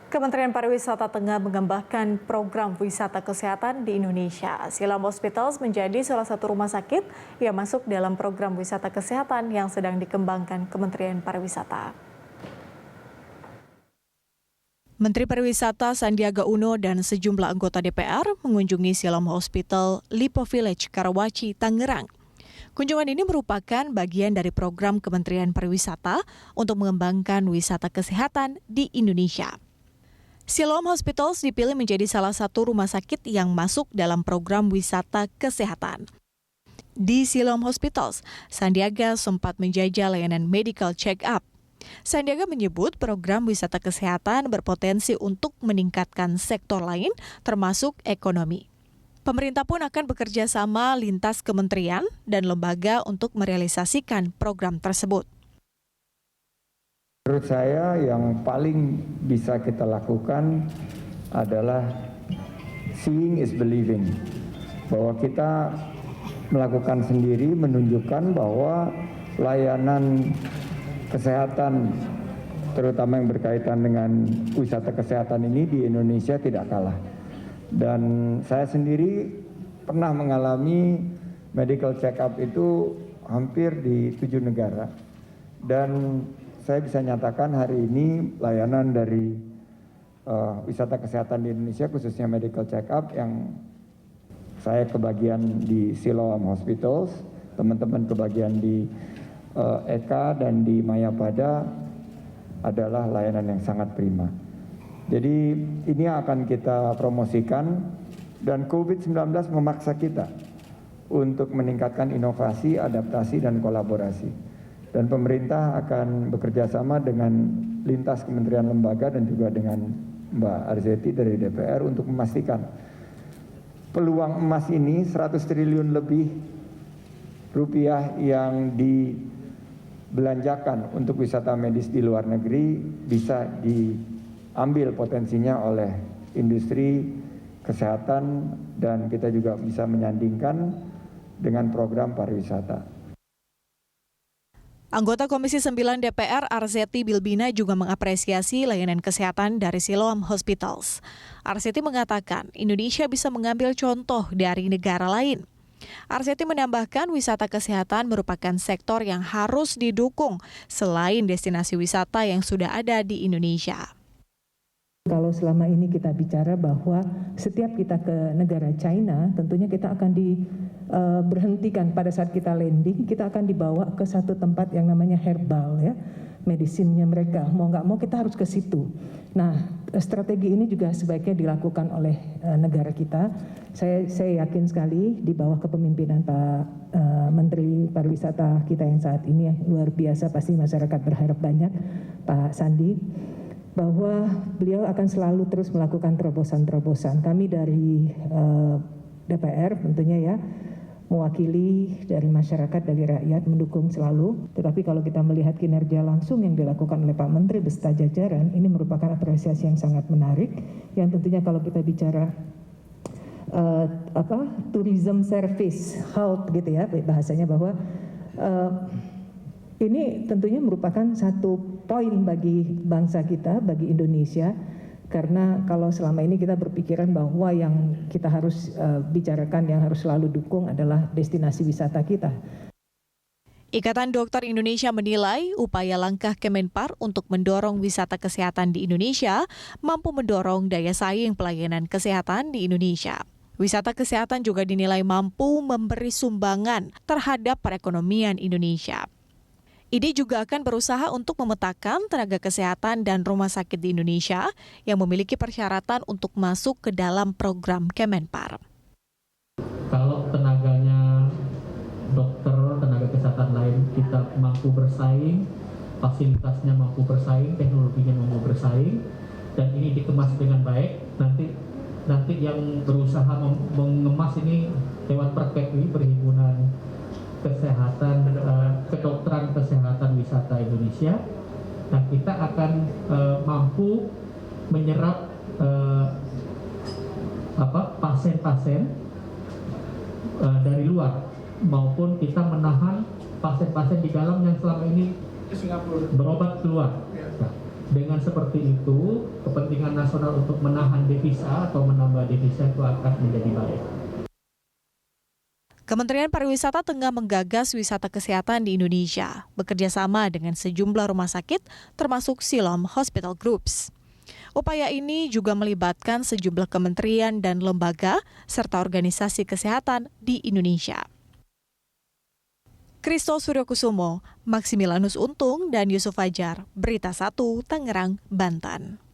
Kementerian Pariwisata tengah mengembangkan program wisata kesehatan di Indonesia. Siloam Hospitals menjadi salah satu rumah sakit yang masuk dalam program wisata kesehatan yang sedang dikembangkan Kementerian Pariwisata. Menteri Pariwisata Sandiaga Uno dan sejumlah anggota DPR mengunjungi Siloam Hospital Lipo Village, Karawaci, Tangerang. Kunjungan ini merupakan bagian dari program Kementerian Pariwisata untuk mengembangkan wisata kesehatan di Indonesia. Siloam Hospitals dipilih menjadi salah satu rumah sakit yang masuk dalam program wisata kesehatan. Di Siloam Hospitals, Sandiaga sempat menjajal layanan medical check-up. Sandiaga menyebut program wisata kesehatan berpotensi untuk meningkatkan sektor lain, termasuk ekonomi. Pemerintah pun akan bekerja sama lintas kementerian dan lembaga untuk merealisasikan program tersebut. Menurut saya yang paling bisa kita lakukan adalah seeing is believing. Bahwa kita melakukan sendiri menunjukkan bahwa layanan kesehatan terutama yang berkaitan dengan wisata kesehatan ini di Indonesia tidak kalah. Dan saya sendiri pernah mengalami medical check-up itu hampir di 7 negara. Dan saya bisa nyatakan hari ini layanan dari wisata kesehatan di Indonesia khususnya medical check-up yang saya kebagian di Siloam Hospitals, teman-teman kebagian di Eka dan di Mayapada adalah layanan yang sangat prima. Jadi ini akan kita promosikan dan COVID-19 memaksa kita untuk meningkatkan inovasi, adaptasi dan kolaborasi. Dan pemerintah akan bekerja sama dengan lintas kementerian lembaga dan juga dengan Mbak Arzeti dari DPR untuk memastikan peluang emas ini 100 triliun lebih rupiah yang dibelanjakan untuk wisata medis di luar negeri bisa diambil potensinya oleh industri kesehatan dan kita juga bisa menyandingkan dengan program pariwisata. Anggota Komisi 9 DPR Arzeti Bilbina juga mengapresiasi layanan kesehatan dari Siloam Hospitals. Arzeti mengatakan Indonesia bisa mengambil contoh dari negara lain. Arzeti menambahkan wisata kesehatan merupakan sektor yang harus didukung selain destinasi wisata yang sudah ada di Indonesia. Kalau selama ini kita bicara bahwa setiap kita ke negara China, tentunya kita akan berhentikan pada saat kita landing, kita akan dibawa ke satu tempat yang namanya herbal ya, medisinnya mereka. Mau nggak mau kita harus ke situ. Nah, strategi ini juga sebaiknya dilakukan oleh negara kita. Saya yakin sekali di bawah kepemimpinan Pak Menteri Pariwisata kita yang saat ini luar biasa, pasti masyarakat berharap banyak, Pak Sandi, bahwa beliau akan selalu terus melakukan terobosan-terobosan. Kami dari DPR tentunya ya, mewakili dari masyarakat, dari rakyat, mendukung selalu. Tetapi kalau kita melihat kinerja langsung yang dilakukan oleh Pak Menteri beserta jajaran, ini merupakan apresiasi yang sangat menarik, yang tentunya kalau kita bicara tourism service, health gitu ya, bahasanya bahwa ini tentunya merupakan satu poin bagi bangsa kita, bagi Indonesia, karena kalau selama ini kita berpikiran bahwa yang kita harus bicarakan, yang harus selalu dukung adalah destinasi wisata kita. Ikatan Dokter Indonesia menilai upaya langkah Kemenpar untuk mendorong wisata kesehatan di Indonesia mampu mendorong daya saing pelayanan kesehatan di Indonesia. Wisata kesehatan juga dinilai mampu memberi sumbangan terhadap perekonomian Indonesia. IDI juga akan berusaha untuk memetakan tenaga kesehatan dan rumah sakit di Indonesia yang memiliki persyaratan untuk masuk ke dalam program Kemenpar. Kalau tenaganya dokter, tenaga kesehatan lain kita mampu bersaing, fasilitasnya mampu bersaing, teknologinya mampu bersaing, dan ini dikemas dengan baik, nanti yang berusaha mengemas ini lewat Perpekwi, Perhimpunan Kesehatan, Kedokteran Kesehatan Wisata Indonesia. Nah, kita akan mampu menyerap pasien-pasien dari luar, maupun kita menahan pasien-pasien di dalam yang selama ini berobat keluar. Nah, dengan seperti itu, kepentingan nasional untuk menahan devisa atau menambah devisa itu akan menjadi baik. Kementerian Pariwisata tengah menggagas wisata kesehatan di Indonesia, bekerja sama dengan sejumlah rumah sakit, termasuk Siloam Hospital Groups. Upaya ini juga melibatkan sejumlah kementerian dan lembaga, serta organisasi kesehatan di Indonesia. Kristo Suryokusumo, Maximilanus Untung, dan Yusuf Fajar, Berita 1, Tangerang, Banten.